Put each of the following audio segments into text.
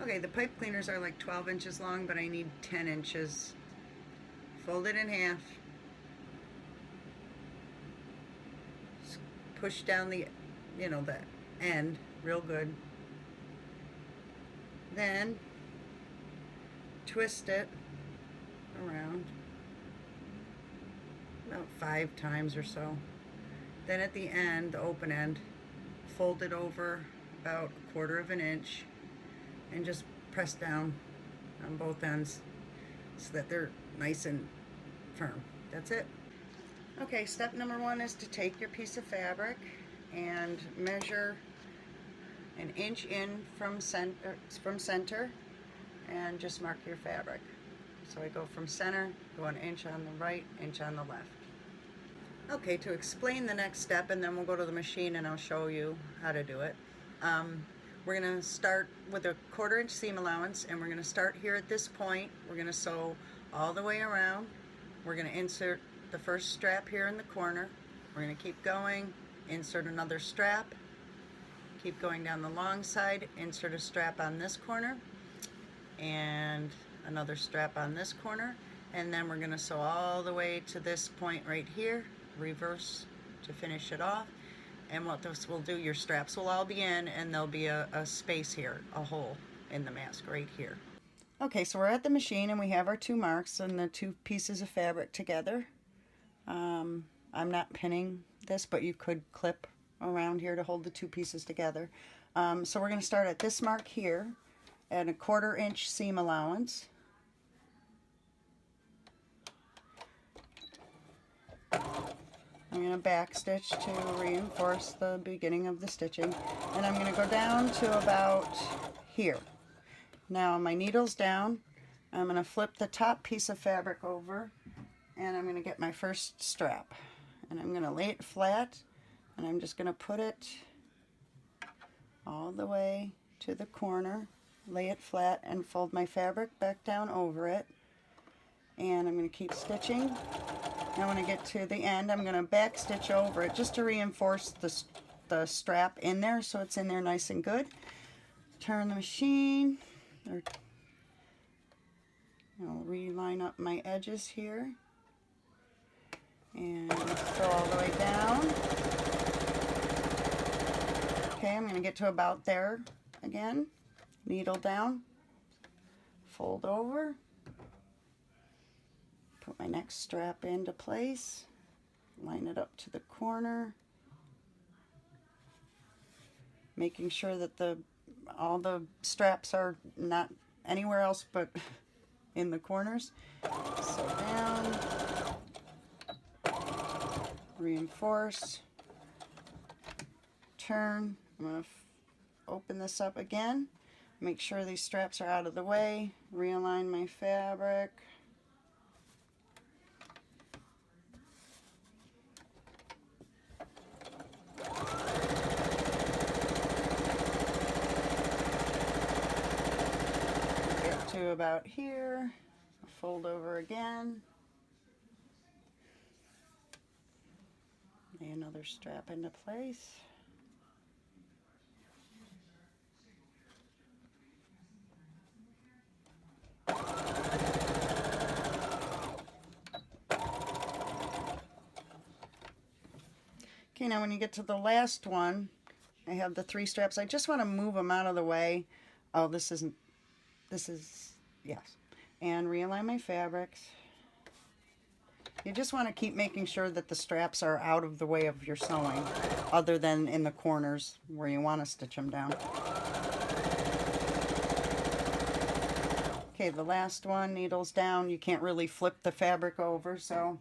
Okay, the pipe cleaners are like 12 inches long, but I need 10 inches. Fold it in half. Push down the, the end real good. Then twist it around about 5 times or so. Then at the end, the open end, fold it over about 1/4 of an inch and just press down on both ends so that they're nice and firm. That's it. Okay, step number 1 is to take your piece of fabric and measure an inch in from center and just mark your fabric. So I go from center, go an inch on the right, inch on the left. Okay, to explain the next step, and then we'll go to the machine and I'll show you how to do it. We're going to start with a 1/4 inch seam allowance, and we're going to start here at this point. We're going to sew all the way around. We're going to insert the first strap here in the corner. We're going to keep going, insert another strap, keep going down the long side, insert a strap on this corner, and another strap on this corner, and then we're going to sew all the way to this point right here, reverse to finish it off. And what this will do, your straps will all be in, and there'll be a space here, a hole in the mask right here. Okay, so we're at the machine and we have our 2 marks and the 2 pieces of fabric together. I'm not pinning this, but you could clip around here to hold the 2 pieces together. So we're going to start at this mark here at a 1/4 inch seam allowance. I'm going to back stitch to reinforce the beginning of the stitching, and I'm going to go down to about here. Now my needle's down. I'm going to flip the top piece of fabric over, and I'm going to get my first strap, and I'm going to lay it flat, and I'm just going to put it all the way to the corner, lay it flat, and fold my fabric back down over it. And I'm going to keep stitching. Now when I get to the end, I'm going to back stitch over it just to reinforce the strap in there so it's in there nice and good. Turn the machine, or I'll reline up my edges here and go all the way down. Okay, I'm going to get to about there again. Needle down, fold over, put my next strap into place, line it up to the corner, making sure that all the straps are not anywhere else but in the corners. So down, reinforce, turn. I'm going to open this up again, make sure these straps are out of the way, realign my fabric. Get to about here, fold over again, lay another strap into place. Okay, now when you get to the last one, I have the 3 straps. I just want to move them out of the way. Oh, this is, yes. And realign my fabrics. You just want to keep making sure that the straps are out of the way of your sewing, other than in the corners where you want to stitch them down. Okay, the last one, needles down. You can't really flip the fabric over, so I'm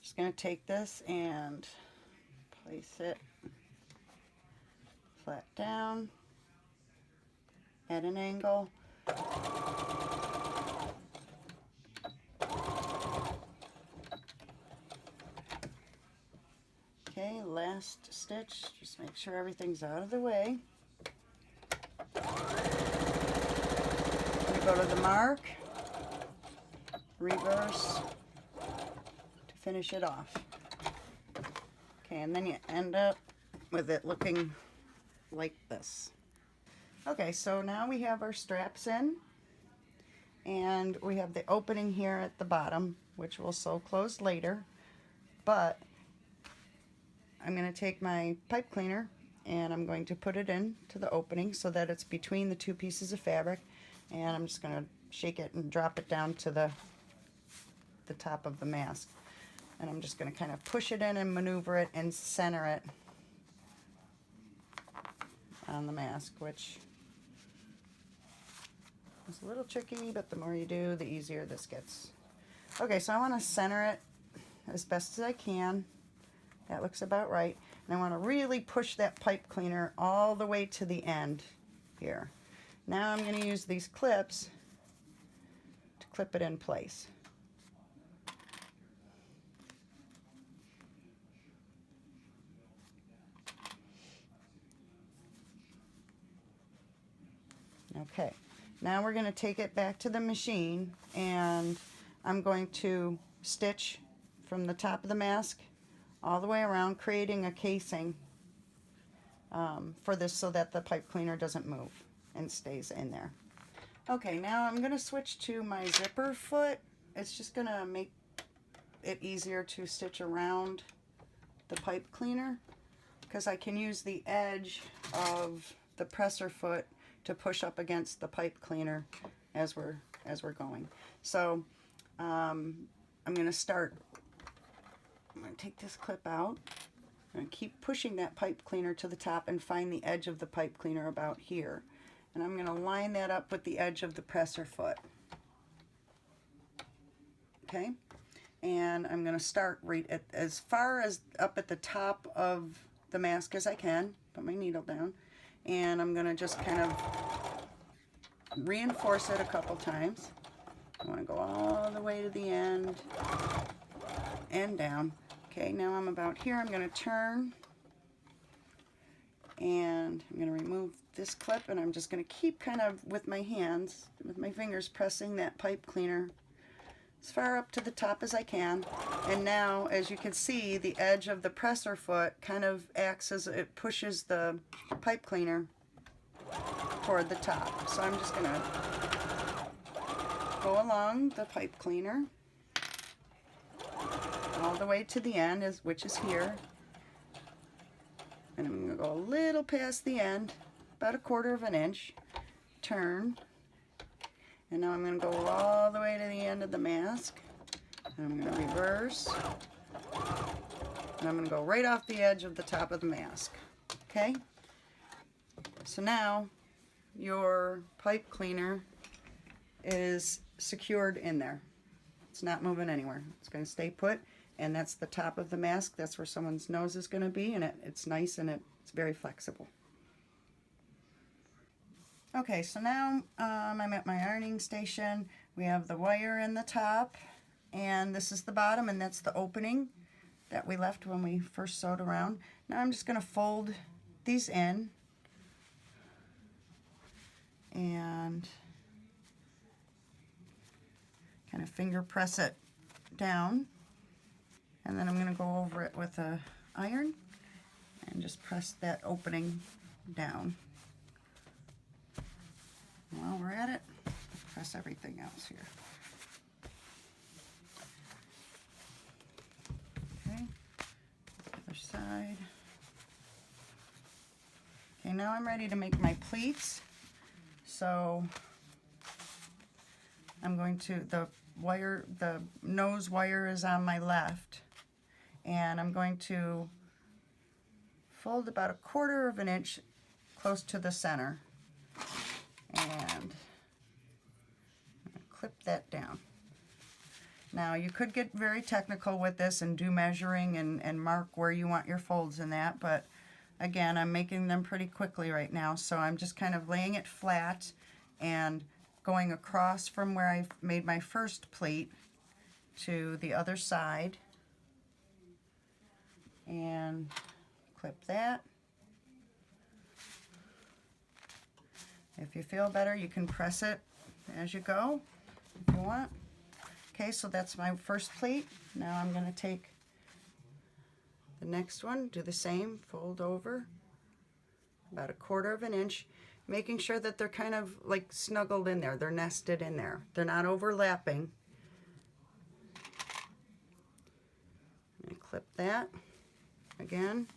just going to take this and place it flat down at an angle. Okay, last stitch, just make sure everything's out of the way. Go to the mark, reverse to finish it off. Okay, and then you end up with it looking like this. Okay, so now we have our straps in, and we have the opening here at the bottom, which we'll sew closed later, but I'm going to take my pipe cleaner and I'm going to put it into the opening so that it's between the two pieces of fabric, and I'm just going to shake it and drop it down to the top of the mask. And I'm just going to kind of push it in and maneuver it and center it on the mask, which is a little tricky, but the more you do, the easier this gets. Okay, so I want to center it as best as I can. That looks about right. And I want to really push that pipe cleaner all the way to the end here. Now I'm going to use these clips to clip it in place. Okay, now we're going to take it back to the machine, and I'm going to stitch from the top of the mask all the way around, creating a casing for this so that the pipe cleaner doesn't move and stays in there. Okay, now I'm going to switch to my zipper foot. It's just going to make it easier to stitch around the pipe cleaner, because I can use the edge of the presser foot to push up against the pipe cleaner as we're going. So I'm going to start. I'm going to take this clip out. I'm going to keep pushing that pipe cleaner to the top and find the edge of the pipe cleaner about here. And I'm going to line that up with the edge of the presser foot. Okay? And I'm going to start right at as far as up at the top of the mask as I can. Put my needle down. And I'm going to just kind of reinforce it a couple times. I want to go all the way to the end and down. Okay, now I'm about here. I'm going to turn, and I'm going to remove this clip, and I'm just going to keep kind of with my hands, with my fingers, pressing that pipe cleaner as far up to the top as I can. And now, as you can see, the edge of the presser foot kind of acts as it pushes the pipe cleaner toward the top. So I'm just going to go along the pipe cleaner all the way to the end, which is here. And I'm going to go a little past the end, about 1/4 of an inch, turn. And now I'm going to go all the way to the end of the mask. And I'm going to reverse. And I'm going to go right off the edge of the top of the mask. Okay? So now your pipe cleaner is secured in there. It's not moving anywhere. It's going to stay put. And that's the top of the mask. That's where someone's nose is going to be. And it's nice, and it's very flexible. Okay, so now I'm at my ironing station. We have the wire in the top, and this is the bottom, and that's the opening that we left when we first sewed around. Now I'm just going to fold these in and kind of finger press it down, and then I'm going to go over it with a iron and just press that opening down. While we're at it, press everything else here. Okay, other side. Okay, now I'm ready to make my pleats. So I'm going to, the nose wire is on my left, and I'm going to fold about 1/4 of an inch close to the center. And clip that down. Now you could get very technical with this and do measuring and mark where you want your folds in that, but again, I'm making them pretty quickly right now, so I'm just kind of laying it flat and going across from where I made my first pleat to the other side, and clip that. If you feel better, you can press it as you go if you want. Okay, so that's my first pleat. Now I'm going to take the next one, do the same, fold over about 1/4 of an inch. making sure that they're kind of like snuggled in there. They're nested in there. They're not overlapping. I'm going to clip that again.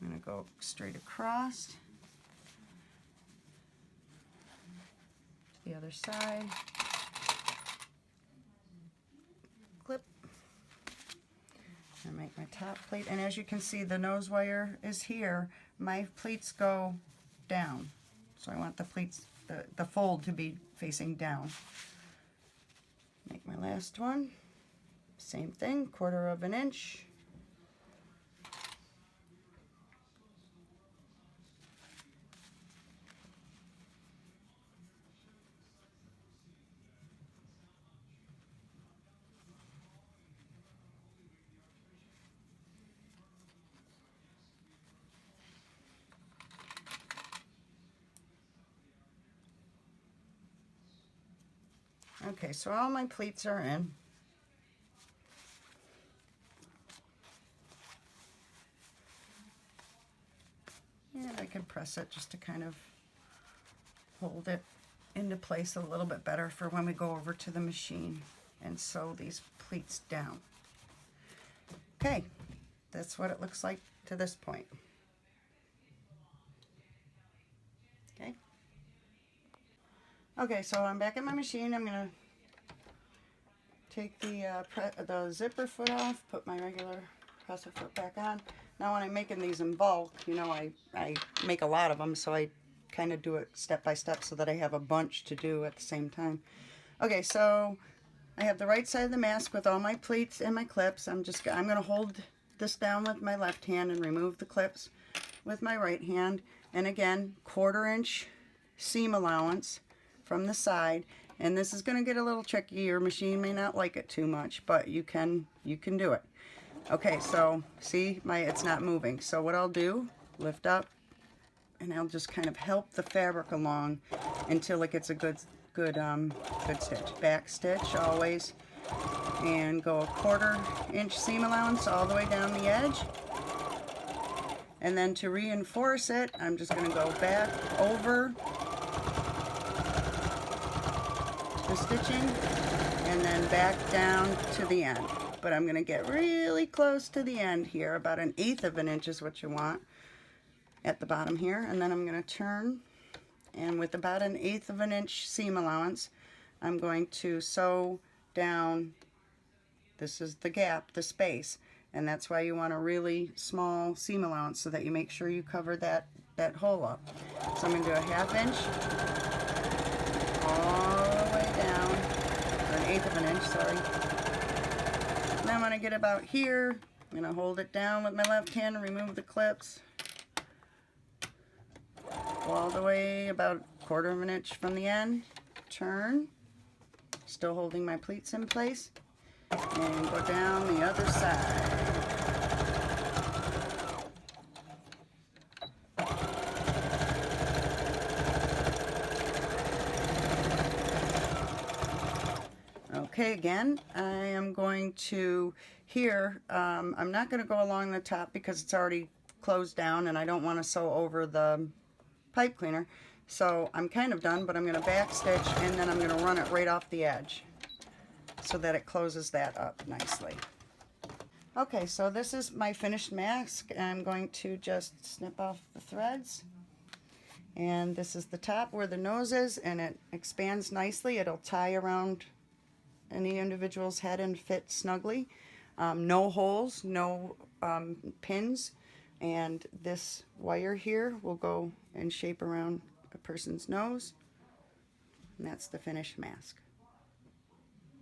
I'm going to go straight across to the other side. Clip. And make my top plate. And as you can see, the nose wire is here. My pleats go down. So I want the pleats, the fold to be facing down. Make my last one. Same thing, 1/4 of an inch. Okay, so all my pleats are in. And I can press it just to kind of hold it into place a little bit better for when we go over to the machine and sew these pleats down. Okay, that's what it looks like to this point. Okay. Okay, so I'm back at my machine. I'm going to take the zipper foot off, put my regular presser foot back on. Now when I'm making these in bulk, you know, I make a lot of them, so I kind of do it step by step so that I have a bunch to do at the same time. Okay, so I have the right side of the mask with all my pleats and my clips. I'm going to hold this down with my left hand and remove the clips with my right hand. And again, 1/4 inch seam allowance from the side. And this is going to get a little tricky. Your machine may not like it too much, but you can do it. Okay, so see, it's not moving. So what I'll do, lift up, and I'll just kind of help the fabric along until it gets a good stitch. Back stitch always, and go a 1/4 inch seam allowance all the way down the edge. And then to reinforce it, I'm just going to go back over the stitching and then back down to the end. But I'm going to get really close to the end here. About 1/8 of an inch is what you want at the bottom here. And then I'm going to turn, and with about 1/8 of an inch seam allowance, I'm going to sew down. This is the gap, the space, and that's why you want a really small seam allowance so that you make sure you cover that hole up. So I'm going to do a 1/2 inch all the way down, or 1/8 of an inch, sorry. Now when I get about here, I'm going to hold it down with my left hand and remove the clips. Go all the way about 1/4 of an inch from the end. Turn, still holding my pleats in place, and go down the other side. Okay, again, I am going to here, I'm not going to go along the top because it's already closed down and I don't want to sew over the pipe cleaner. So I'm kind of done, but I'm going to back stitch and then I'm going to run it right off the edge so that it closes that up nicely. Okay, so this is my finished mask. I'm going to just snip off the threads. And this is the top where the nose is, and it expands nicely. It'll tie around any individual's head and fit snugly. No holes, no pins, and this wire here will go and shape around a person's nose, and that's the finished mask.